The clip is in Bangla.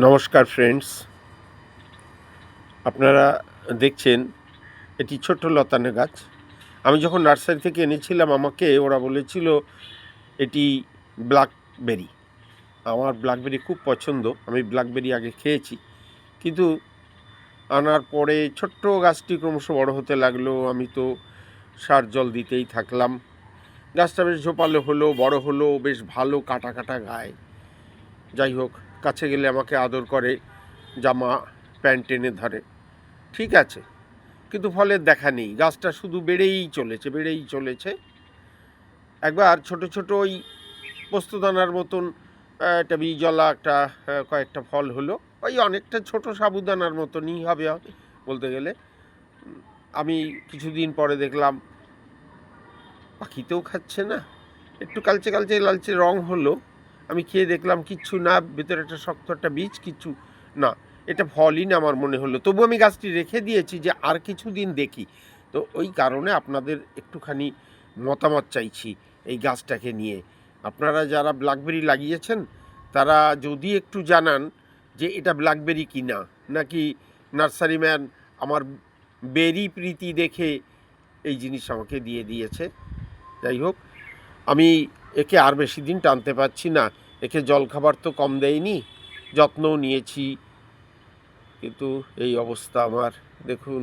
নমস্কার ফ্রেন্ডস, আপনারা দেখছেন এটি ছোট্ট লতানে গাছ। আমি যখন নার্সারি থেকে এনেছিলাম আমাকে ওরা বলেছিল এটি ব্ল্যাকবেরি। আমার ব্ল্যাকবেরি খুব পছন্দ, আমি ব্ল্যাকবেরি আগে খেয়েছি, কিন্তু আনার পরে ছোট্ট গাছটি ক্রমশ বড় হতে লাগলো। আমি তো সার জল দিতেই থাকলাম। গাছটা বেশ ঝোপালো হলো, বড় হলো, বেশ ভালো কাটা কাটা গায়ে। যাই হোক, কাছে গেলে আমাকে আদর করে, জামা প্যান্ট টেনে ধরে, ঠিক আছে, কিন্তু ফলের দেখা নেই। গাছটা শুধু বেড়েই চলেছে। একবার ছোট ছোট ওই পোস্তদানার মতন একটা বীজওয়ালা কয়েকটা ফল হলো, ওই অনেকটা ছোট সাবুদানার মতনই হবে বলতে গেলে। আমি কিছুদিন পরে দেখলাম পাখিতেও খাচ্ছে না, একটু কালচে কালচে লালচে রং হলো। আমি খেয়ে দেখলাম কিচ্ছু না, ভেতরে একটা শক্ত একটা বীজ, কিচ্ছু না, এটা ফলই না আমার মনে হলো। তবু আমি গাছটি রেখে দিয়েছি যে আর কিছু দিন দেখি। তো ওই কারণে আপনাদের একটুখানি মতামত চাইছি এই গাছটাকে নিয়ে। আপনারা যারা ব্ল্যাকবেরি লাগিয়েছেন তারা যদি একটু জানান যে এটা ব্ল্যাকবেরি কি না, নাকি নার্সারিম্যান আমার বেরি প্রীতি দেখে এই জিনিস আমাকে দিয়ে দিয়েছে। যাই হোক, আমি একে আর বেশি দিন টানতে পারছি না। একে জলখাবার তো কম দেয়নি, যত্নও নিয়েছি, কিন্তু এই অবস্থা আমার। দেখুন,